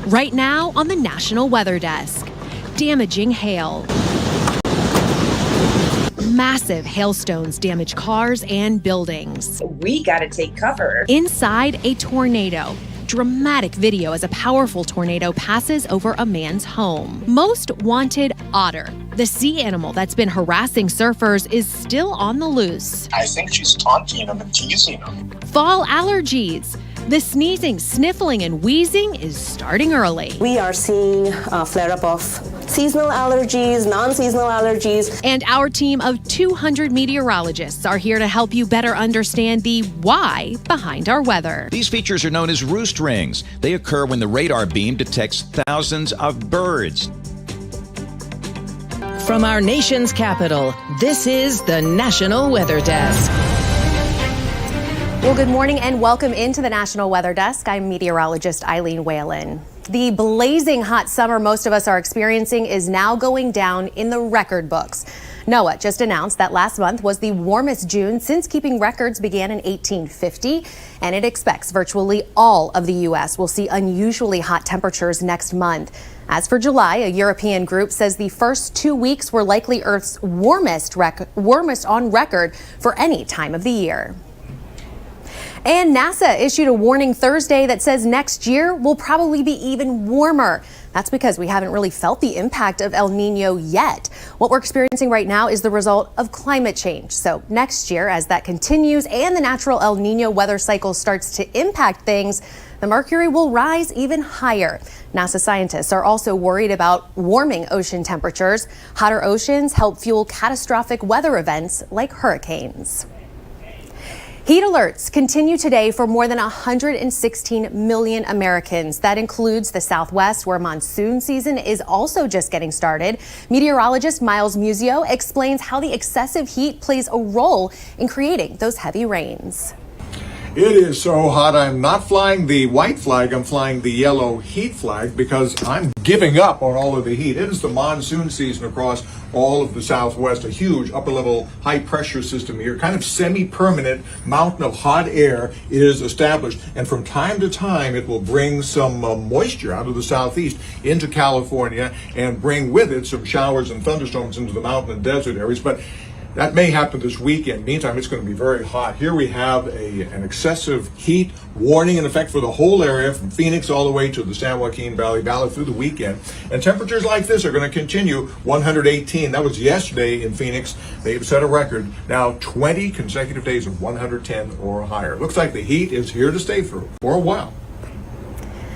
Right now on the National Weather Desk, damaging hail. Massive hailstones damage cars and buildings. We gotta take cover. Inside a tornado. Dramatic video as a powerful tornado passes over a man's home. Most wanted otter. The sea animal that's been harassing surfers is still on the loose. I think she's taunting them and teasing them. Fall allergies. The sneezing, sniffling, and wheezing is starting early. We are seeing a flare-up of seasonal allergies, non-seasonal allergies. And our team of 200 meteorologists are here to help you better understand the why behind our weather. These features are known as roost rings. They occur when the radar beam detects thousands of birds. From our nation's capital, this is the National Weather Desk. Well, good morning and welcome into the National Weather Desk. I'm meteorologist Eileen Whalen. The blazing hot summer most of us are experiencing is now going down in the record books. NOAA just announced that last month was the warmest June since keeping records began in 1850, and it expects virtually all of the U.S. will see unusually hot temperatures next month. As for July, a European group says the first 2 weeks were likely Earth's warmest on record for any time of the year. And NASA issued a warning Thursday that says next year will probably be even warmer. That's because we haven't really felt the impact of El Nino yet. What we're experiencing right now is the result of climate change. So next year, as that continues and the natural El Nino weather cycle starts to impact things, the mercury will rise even higher. NASA scientists are also worried about warming ocean temperatures. Hotter oceans help fuel catastrophic weather events like hurricanes. Heat alerts continue today for more than 116 million Americans. That includes the Southwest, where monsoon season is also just getting started. Meteorologist Miles Muzio explains how the excessive heat plays a role in creating those heavy rains. It is so hot, I'm not flying the white flag, I'm flying the yellow heat flag because I'm giving up on all of the heat. It is the monsoon season across all of the Southwest, a huge upper-level high-pressure system here, kind of semi-permanent mountain of hot air is established. And from time to time, it will bring some moisture out of the southeast into California and bring with it some showers and thunderstorms into the mountain and desert areas. But that may happen this weekend. Meantime, it's going to be very hot. Here we have an excessive heat warning in effect for the whole area from Phoenix all the way to the San Joaquin Valley through the weekend. And temperatures like this are going to continue. 118. That was yesterday in Phoenix. They've set a record. Now 20 consecutive days of 110 or higher. Looks like the heat is here to stay for a while.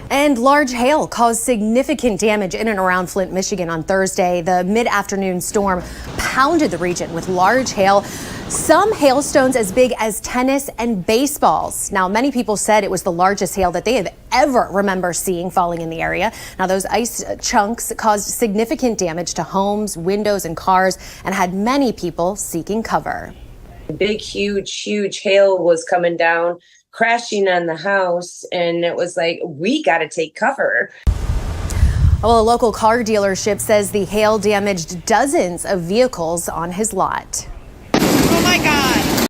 And large hail caused significant damage in and around Flint, Michigan on Thursday. The mid-afternoon storm pounded the region with large hail, some hailstones as big as tennis and baseballs. Now, many people said it was the largest hail that they have ever remember seeing falling in the area. Now, those ice chunks caused significant damage to homes, windows, and cars, and had many people seeking cover. Big, huge hail was coming down, crashing on the house, and it was like, we got to take cover. Well, a local car dealership says the hail damaged dozens of vehicles on his lot. Oh my God.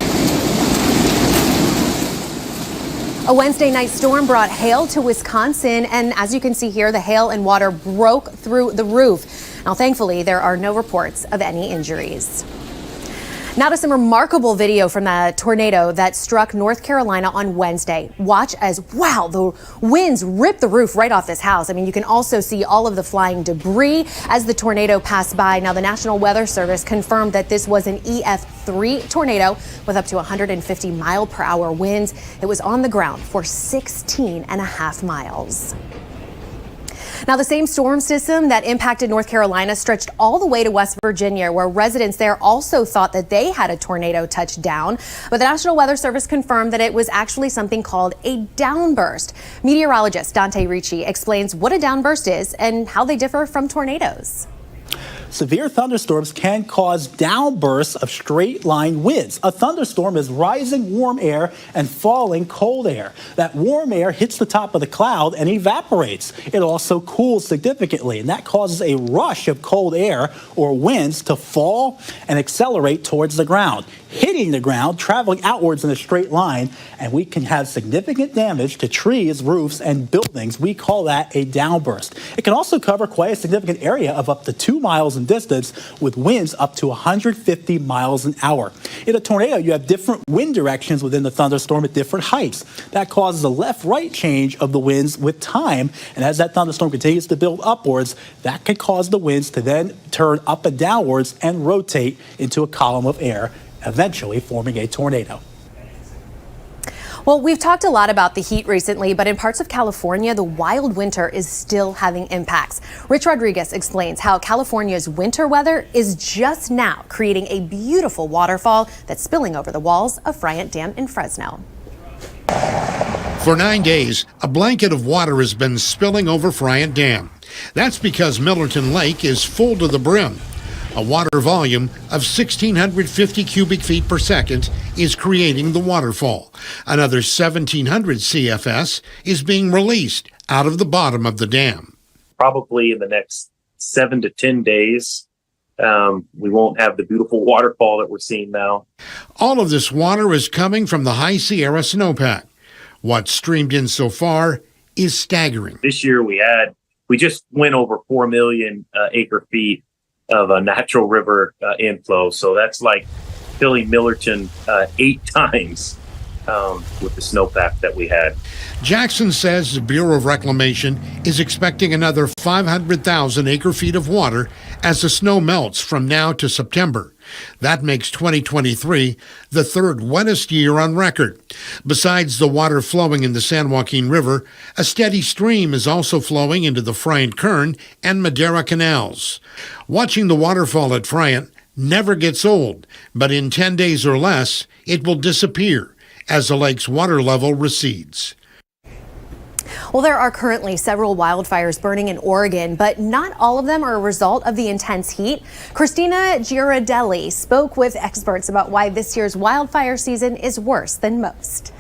A Wednesday night storm brought hail to Wisconsin, and as you can see here, the hail and water broke through the roof. Now, thankfully, there are no reports of any injuries. Now to some remarkable video from the tornado that struck North Carolina on Wednesday. Watch as, wow, the winds ripped the roof right off this house. I mean, you can also see all of the flying debris as the tornado passed by. Now, the National Weather Service confirmed that this was an EF3 tornado with up to 150 mile-per-hour winds. It was on the ground for 16 and a half miles. Now, the same storm system that impacted North Carolina stretched all the way to West Virginia, where residents there also thought that they had a tornado touch down. But the National Weather Service confirmed that it was actually something called a downburst. Meteorologist Dante Ricci explains what a downburst is and how they differ from tornadoes. Severe thunderstorms can cause downbursts of straight-line winds. A thunderstorm is rising warm air and falling cold air. That warm air hits the top of the cloud and evaporates. It also cools significantly, and that causes a rush of cold air or winds to fall and accelerate towards the ground, hitting the ground, traveling outwards in a straight line, and we can have significant damage to trees, roofs, and buildings. We call that a downburst. It can also cover quite a significant area of up to 2 miles in distance with winds up to 150 miles an hour. In a tornado, you have different wind directions within the thunderstorm at different heights. That causes a left-right change of the winds with time, and as that thunderstorm continues to build upwards, that could cause the winds to then turn up and downwards and rotate into a column of air, eventually forming a tornado. Well, we've talked a lot about the heat recently, but in parts of California, the wild winter is still having impacts. Rich Rodriguez explains how California's winter weather is just now creating a beautiful waterfall that's spilling over the walls of Friant Dam in Fresno. For 9 days, a blanket of water has been spilling over Friant Dam. That's because Millerton Lake is full to the brim. A water volume of 1,650 cubic feet per second is creating the waterfall. Another 1,700 CFS is being released out of the bottom of the dam. Probably in the next 7 to 10 days, we won't have the beautiful waterfall that we're seeing now. All of this water is coming from the High Sierra snowpack. What's streamed in so far is staggering. This year we just went over 4 million acre feet of a natural river inflow. So that's like filling Millerton 8 times with the snowpack that we had. Jackson says the Bureau of Reclamation is expecting another 500,000 acre feet of water as the snow melts from now to September. That makes 2023 the third wettest year on record. Besides the water flowing in the San Joaquin River, a steady stream is also flowing into the Friant Kern and Madera canals. Watching the waterfall at Friant never gets old, but in 10 days or less, it will disappear as the lake's water level recedes. Well, there are currently several wildfires burning in Oregon, but not all of them are a result of the intense heat. Christina Girardelli spoke with experts about why this year's wildfire season is worse than most.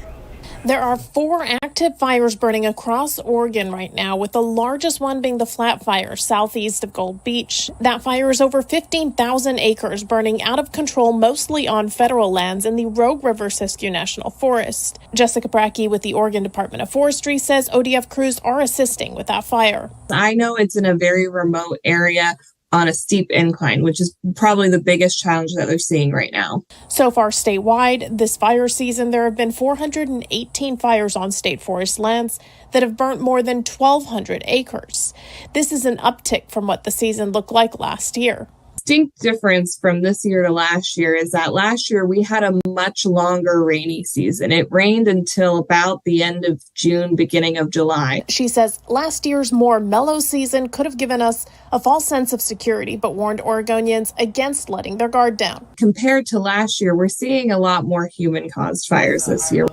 There are 4 active fires burning across Oregon right now, with the largest one being the Flat Fire southeast of Gold Beach. That fire is over 15,000 acres, burning out of control, mostly on federal lands in the Rogue River Siskiyou National Forest. Jessica Brackey with the Oregon Department of Forestry says ODF crews are assisting with that fire. I know it's in a very remote area on a steep incline, which is probably the biggest challenge that they're seeing right now. So far statewide, this fire season, there have been 418 fires on state forest lands that have burnt more than 1,200 acres. This is an uptick from what the season looked like last year. Distinct difference from this year to last year is that last year we had a much longer rainy season. It rained until about the end of June, beginning of July. She says last year's more mellow season could have given us a false sense of security, but warned Oregonians against letting their guard down. Compared to last year, we're seeing a lot more human-caused fires this year.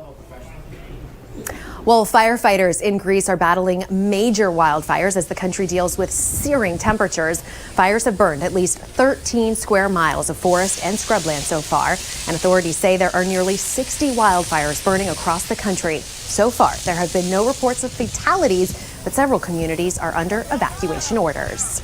Well, firefighters in Greece are battling major wildfires as the country deals with searing temperatures. Fires have burned at least 13 square miles of forest and scrubland so far, and authorities say there are nearly 60 wildfires burning across the country. So far, there have been no reports of fatalities, but several communities are under evacuation orders.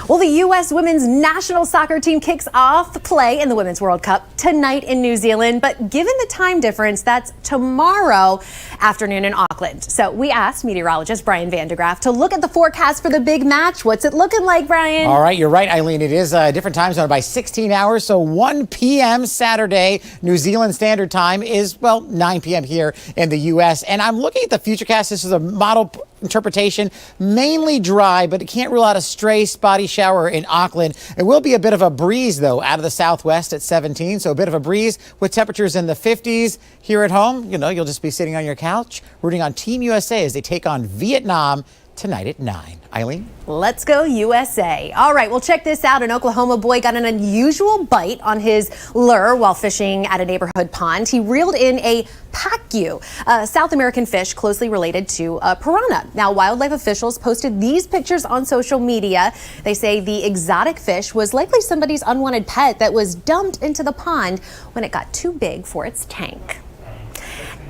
Well, the U.S. women's national soccer team kicks off play in the Women's World Cup tonight in New Zealand. But given the time difference, that's tomorrow afternoon in Auckland. So we asked meteorologist Brian van de Graaff to look at the forecast for the big match. What's it looking like, Brian? All right, you're right, Eileen. It is a different time zone by 16 hours. So 1 p.m. Saturday, New Zealand Standard Time is, 9 p.m. here in the U.S. And I'm looking at the futurecast. This is a model interpretation, mainly dry, but it can't rule out a stray spotty shower in Auckland. It will be a bit of a breeze, though, out of the southwest at 17. So a bit of a breeze with temperatures in the 50s. Here at home, you'll just be sitting on your couch rooting on Team USA as they take on Vietnam tonight at 9. Eileen? Let's go USA. All right, well, check this out. An Oklahoma boy got an unusual bite on his lure while fishing at a neighborhood pond. He reeled in a pacu, a South American fish closely related to a piranha. Now, wildlife officials posted these pictures on social media. They say the exotic fish was likely somebody's unwanted pet that was dumped into the pond when it got too big for its tank.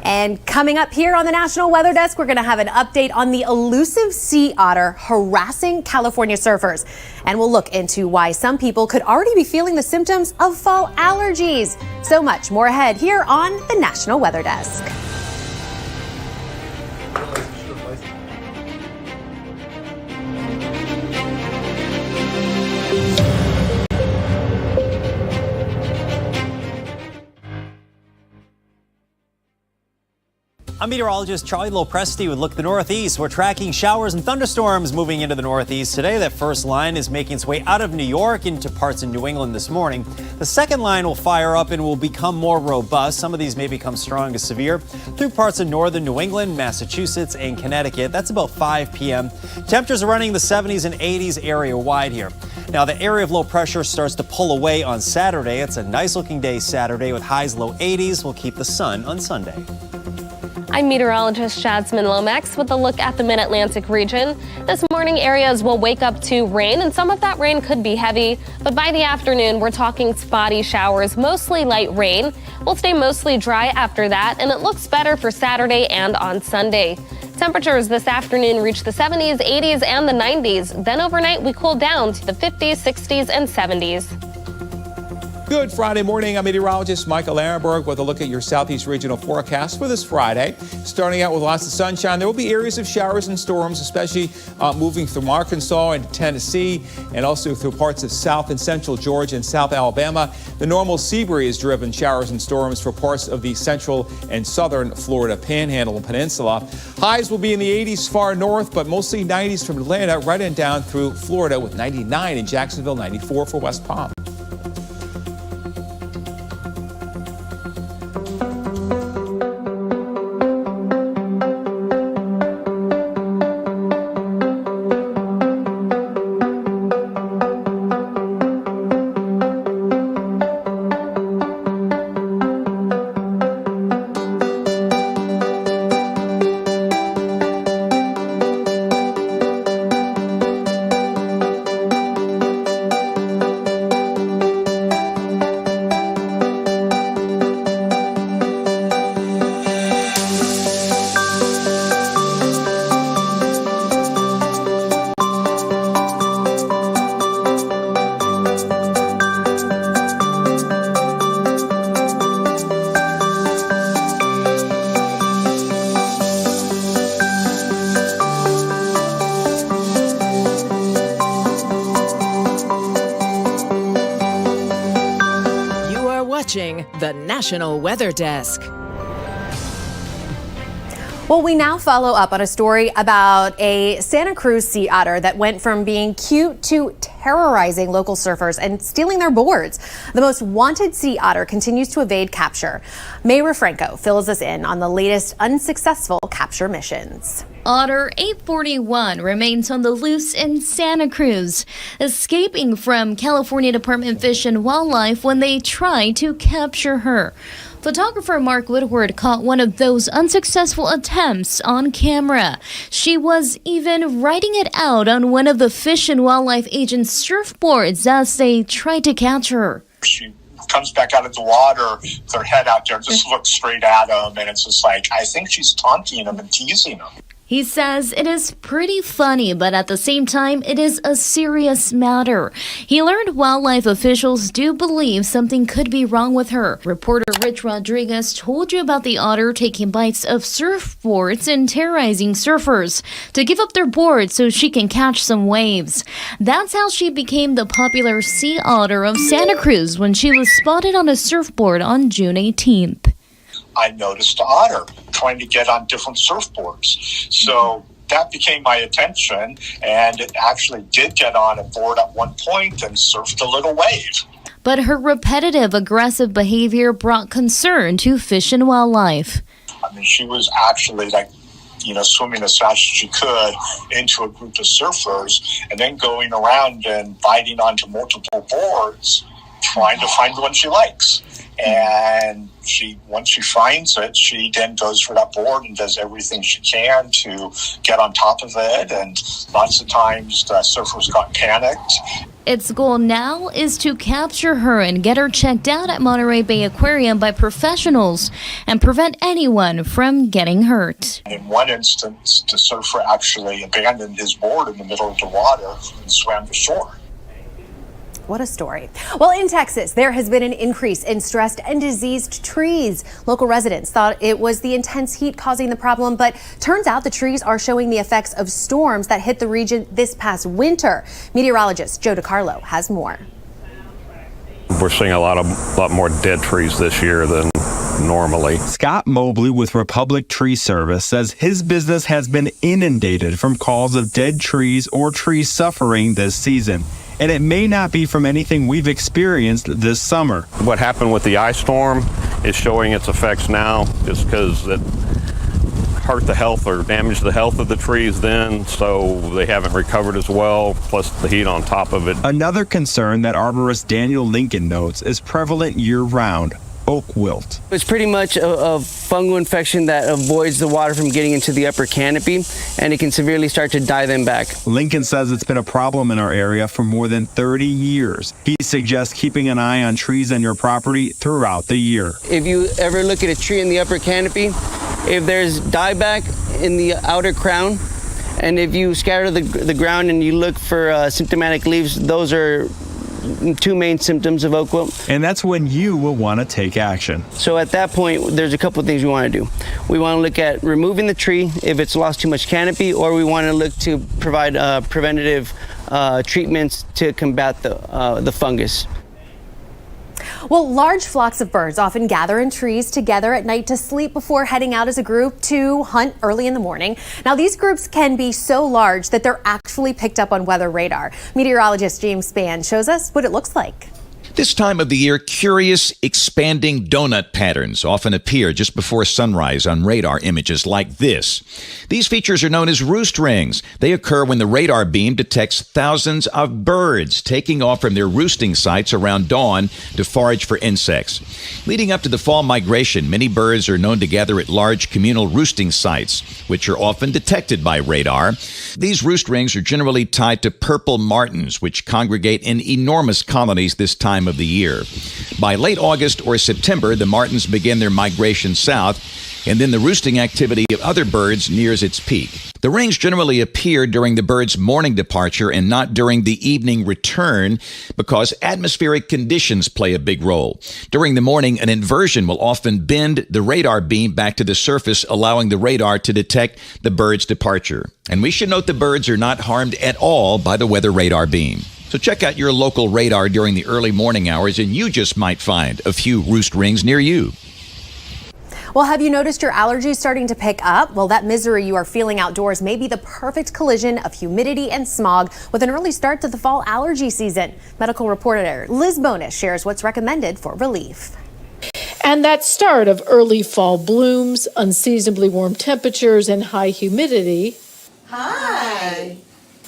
And coming up here on the National Weather Desk, we're going to have an update on the elusive sea otter harassing California surfers. And we'll look into why some people could already be feeling the symptoms of fall allergies. So much more ahead here on the National Weather Desk. I'm meteorologist Charlie Lopresti with Look at the Northeast. We're tracking showers and thunderstorms moving into the Northeast today. That first line is making its way out of New York into parts of New England this morning. The second line will fire up and will become more robust. Some of these may become strong to severe through parts of northern New England, Massachusetts, and Connecticut. That's about 5 p.m. Temperatures are running the 70s and 80s area wide here. Now, the area of low pressure starts to pull away on Saturday. It's a nice looking day Saturday with highs low 80s. We'll keep the sun on Sunday. I'm meteorologist Jasmine Lomax with a look at the Mid-Atlantic region. This morning, areas will wake up to rain, and some of that rain could be heavy. But by the afternoon, we're talking spotty showers, mostly light rain. We'll stay mostly dry after that, and it looks better for Saturday and on Sunday. Temperatures this afternoon reach the 70s, 80s, and the 90s. Then overnight, we cool down to the 50s, 60s, and 70s. Good Friday morning. I'm meteorologist Michael Arenberg with a look at your Southeast regional forecast for this Friday. Starting out with lots of sunshine, there will be areas of showers and storms, especially moving through Arkansas and Tennessee, and also through parts of South and Central Georgia and South Alabama. The normal sea breeze driven showers and storms for parts of the central and southern Florida Panhandle and Peninsula. Highs will be in the 80s far north, but mostly 90s from Atlanta right and down through Florida, with 99 in Jacksonville, 94 for West Palm. The National Weather Desk. Well, we now follow up on a story about a Santa Cruz sea otter that went from being cute to terrorizing local surfers and stealing their boards. The most wanted sea otter continues to evade capture. Mayra Franco fills us in on the latest unsuccessful capture missions. Otter 841 remains on the loose in Santa Cruz, escaping from California Department of Fish and Wildlife when they tried to capture her. Photographer Mark Woodward caught one of those unsuccessful attempts on camera. She was even writing it out on one of the Fish and Wildlife agents' surfboards as they tried to catch her. She comes back out of the water with her head out there, just looks straight at him, and it's just like, I think she's taunting him and teasing him. He says it is pretty funny, but at the same time, it is a serious matter. He learned wildlife officials do believe something could be wrong with her. Reporter Rich Rodriguez told you about the otter taking bites of surfboards and terrorizing surfers to give up their boards so she can catch some waves. That's how she became the popular sea otter of Santa Cruz when she was spotted on a surfboard on June 18th. I noticed the otter trying to get on different surfboards. So that became my attention, and it actually did get on a board at one point and surfed a little wave. But her repetitive, aggressive behavior brought concern to Fish and Wildlife. I mean, she was actually like swimming as fast as she could into a group of surfers, and then going around and biting onto multiple boards, trying to find the one she likes. And once she finds it, she then goes for that board and does everything she can to get on top of it. And lots of times the surfers got panicked. Its goal now is to capture her and get her checked out at Monterey Bay Aquarium by professionals and prevent anyone from getting hurt. In one instance, the surfer actually abandoned his board in the middle of the water and swam to shore. What a story. Well, in Texas, there has been an increase in stressed and diseased trees. Local residents thought it was the intense heat causing the problem, but turns out the trees are showing the effects of storms that hit the region this past winter. Meteorologist Joe DiCarlo has more. We're seeing a lot more dead trees this year than normally. Scott Mobley with Republic Tree Service says his business has been inundated from calls of dead trees or trees suffering this season. And it may not be from anything we've experienced this summer. What happened with the ice storm is showing its effects now, just because it hurt the health or damaged the health of the trees then, so they haven't recovered as well, plus the heat on top of it. Another concern that arborist Daniel Lincoln notes is prevalent year-round: oak wilt. It's pretty much a fungal infection that avoids the water from getting into the upper canopy, and it can severely start to dye them back. Lincoln says it's been a problem in our area for more than 30 years. He suggests keeping an eye on trees on your property throughout the year. If you ever look at a tree in the upper canopy, if there's dieback in the outer crown, and if you scatter the ground and you look for symptomatic leaves, those are two main symptoms of oak wilt. And that's when you will want to take action. So at that point, there's a couple of things we want to do. We want to look at removing the tree if it's lost too much canopy, or we want to look to provide preventative treatments to combat the fungus. Well, large flocks of birds often gather in trees together at night to sleep before heading out as a group to hunt early in the morning. Now, these groups can be so large that they're actually picked up on weather radar. Meteorologist James Spann shows us what it looks like. This time of the year, curious, expanding donut patterns often appear just before sunrise on radar images like this. These features are known as roost rings. They occur when the radar beam detects thousands of birds taking off from their roosting sites around dawn to forage for insects. Leading up to the fall migration, many birds are known to gather at large communal roosting sites, which are often detected by radar. These roost rings are generally tied to purple martins, which congregate in enormous colonies this time of the year. By late August or September, the martins begin their migration south, and then the roosting activity of other birds nears its peak. The rings generally appear during the bird's morning departure and not during the evening return, because atmospheric conditions play a big role. During the morning, an inversion will often bend the radar beam back to the surface, allowing the radar to detect the bird's departure. And we should note the birds are not harmed at all by the weather radar beam. So check out your local radar during the early morning hours, and you just might find a few roost rings near you. Well, have you noticed your allergies starting to pick up? Well, that misery you are feeling outdoors may be the perfect collision of humidity and smog with an early start to the fall allergy season. Medical reporter Liz Bonus shares what's recommended for relief. And that start of early fall blooms, unseasonably warm temperatures, and high humidity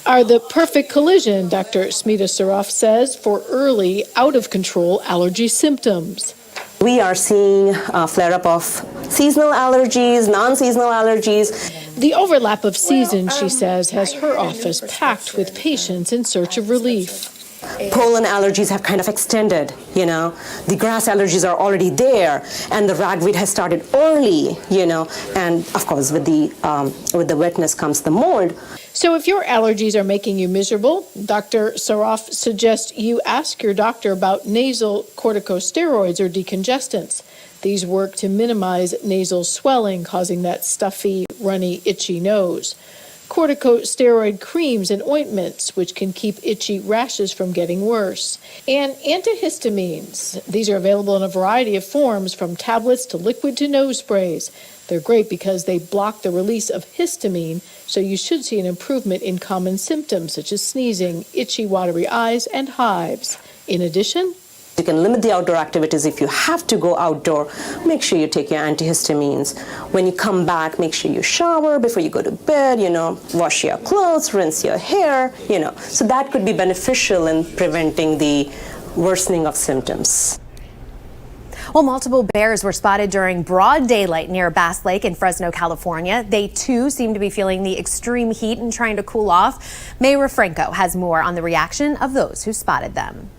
are the perfect collision, Dr. Smita Saraf says, for early, out-of-control allergy symptoms. We are seeing a flare-up of seasonal allergies, non-seasonal allergies. The overlap of seasons, she says, has her office packed with patients in search of relief. Pollen allergies have kind of extended, The grass allergies are already there, and the ragweed has started early, And of course, with the wetness comes the mold. So if your allergies are making you miserable, Dr. Saraf suggests you ask your doctor about nasal corticosteroids or decongestants. These work to minimize nasal swelling, causing that stuffy, runny, itchy nose. Corticosteroid creams and ointments, which can keep itchy rashes from getting worse. And antihistamines. These are available in a variety of forms, from tablets to liquid to nose sprays. They're great because they block the release of histamine, so you should see an improvement in common symptoms such as sneezing, itchy, watery eyes, and hives. In addition, You can limit the outdoor activities. If you have to go outdoor, make sure you take your antihistamines. When you come back, make sure you shower before you go to bed, wash your clothes, rinse your hair, So that could be beneficial in preventing the worsening of symptoms. Well, multiple bears were spotted during broad daylight near Bass Lake in Fresno, California. They too seem to be feeling the extreme heat and trying to cool off. Mayra Franco has more on the reaction of those who spotted them.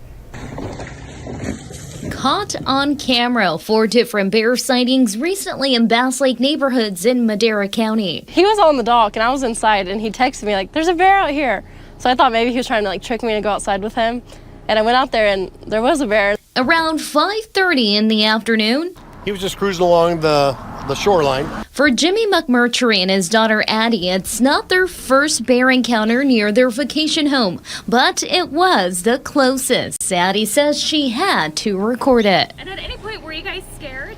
Caught on camera, 4 different bear sightings recently in Bass Lake neighborhoods in Madera County. He was on the dock and I was inside, and he texted me like, "There's a bear out here." So I thought maybe he was trying to trick me to go outside with him. And I went out there and there was a bear. Around 5:30 in the afternoon, he was just cruising along the shoreline. For Jimmy McMurtry and his daughter Addie, it's not their first bear encounter near their vacation home, but it was the closest. Addie says she had to record it. And at any point, were you guys scared?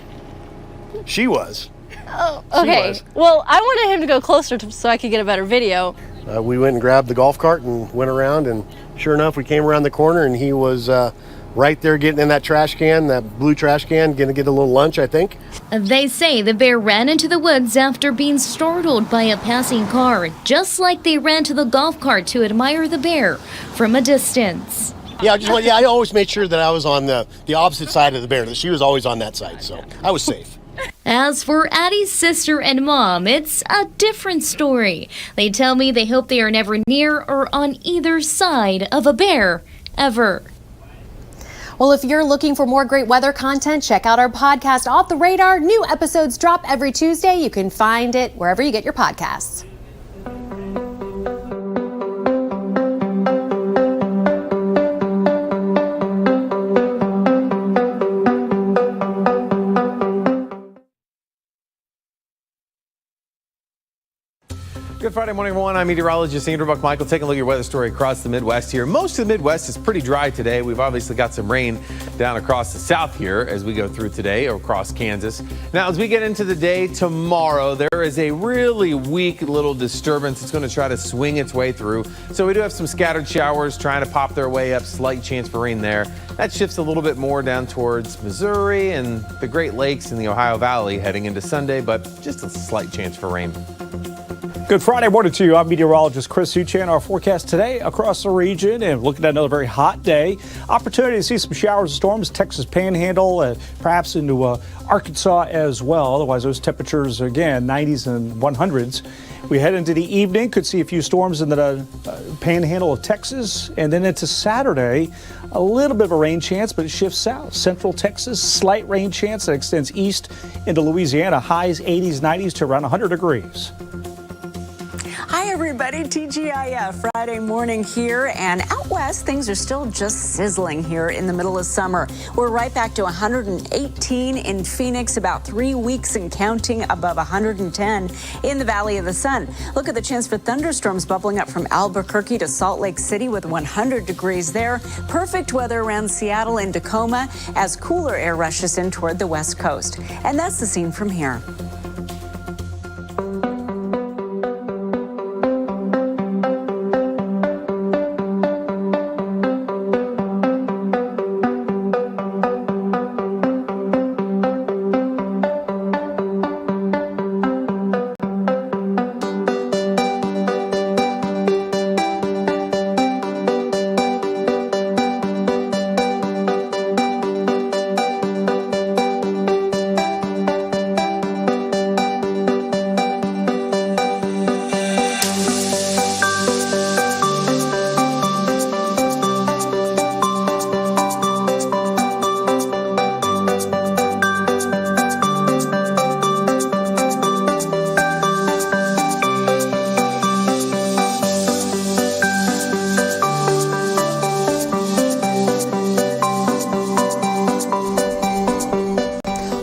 She was. Oh, okay. Well, I wanted him to go closer so I could get a better video. We went and grabbed the golf cart and went around, and sure enough, we came around the corner and he was right there getting in that trash can, that blue trash can, going to get a little lunch, I think. They say the bear ran into the woods after being startled by a passing car, just like they ran to the golf cart to admire the bear from a distance. Yeah, I always made sure that I was on the opposite side of the bear, that she was always on that side, so I was safe. As for Addie's sister and mom, it's a different story. They tell me they hope they are never near or on either side of a bear, ever. Well, if you're looking for more great weather content, check out our podcast, Off the Radar. New episodes drop every Tuesday. You can find it wherever you get your podcasts. Good Friday morning, everyone. I'm meteorologist Andrew Buck-Michael taking a look at your weather story across the Midwest here. Most of the Midwest is pretty dry today. We've obviously got some rain down across the south here as we go through today across Kansas. Now, as we get into the day tomorrow, there is a really weak little disturbance that's going to try to swing its way through. So we do have some scattered showers trying to pop their way up, slight chance for rain there. That shifts a little bit more down towards Missouri and the Great Lakes and the Ohio Valley heading into Sunday, but just a slight chance for rain. Good Friday morning to you. I'm meteorologist Chris Suchan. Our forecast today across the region and looking at another very hot day. Opportunity to see some showers and storms, Texas Panhandle, perhaps into Arkansas as well. Otherwise, those temperatures, again, 90s and 100s. We head into the evening, could see a few storms in the Panhandle of Texas. And then into Saturday, a little bit of a rain chance, but it shifts south. Central Texas, slight rain chance that extends east into Louisiana. Highs 80s, 90s to around 100 degrees. Hi, everybody. TGIF Friday morning here, and out west, things are still just sizzling here in the middle of summer. We're right back to 118 in Phoenix, about 3 weeks and counting, above 110 in the Valley of the Sun. Look at the chance for thunderstorms bubbling up from Albuquerque to Salt Lake City with 100 degrees there. Perfect weather around Seattle and Tacoma as cooler air rushes in toward the west coast. And that's the scene from here.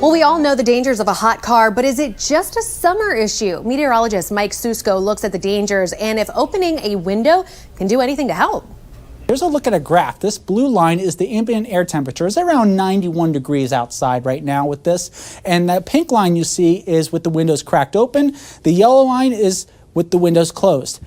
We all know the dangers of a hot car, but is it just a summer issue? Meteorologist Mike Susko looks at the dangers and if opening a window can do anything to help. Here's a look at a graph. This blue line is the ambient air temperature. It's around 91 degrees outside right now with this. And that pink line you see is with the windows cracked open. The yellow line is with the windows closed.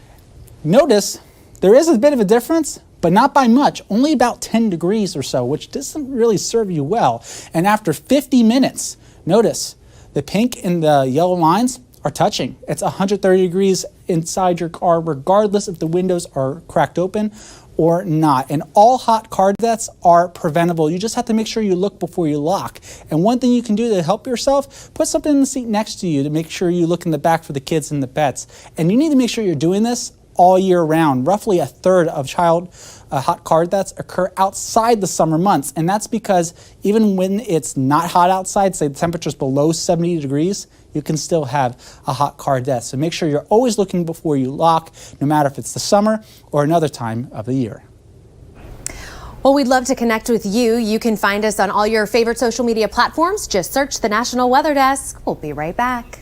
Notice there is a bit of a difference but not by much, only about 10 degrees or so, which doesn't really serve you well. And after 50 minutes, notice the pink and the yellow lines are touching. It's 130 degrees inside your car, regardless if the windows are cracked open or not. And all hot car deaths are preventable. You just have to make sure you look before you lock. And one thing you can do to help yourself, put something in the seat next to you to make sure you look in the back for the kids and the pets. And you need to make sure you're doing this all year round. Roughly a third of child hot car deaths occur outside the summer months. And that's because even when it's not hot outside, say the temperature's below 70 degrees, you can still have a hot car death. So make sure you're always looking before you lock, no matter if it's the summer or another time of the year. Well, we'd love to connect with you. You can find us on all your favorite social media platforms. Just search the National Weather Desk. We'll be right back.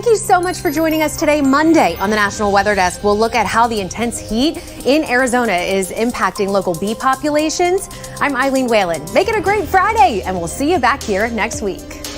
Thank you so much for joining us today, Monday, on the National Weather Desk. We'll look at how the intense heat in Arizona is impacting local bee populations. I'm Eileen Whalen. Make it a great Friday, and we'll see you back here next week.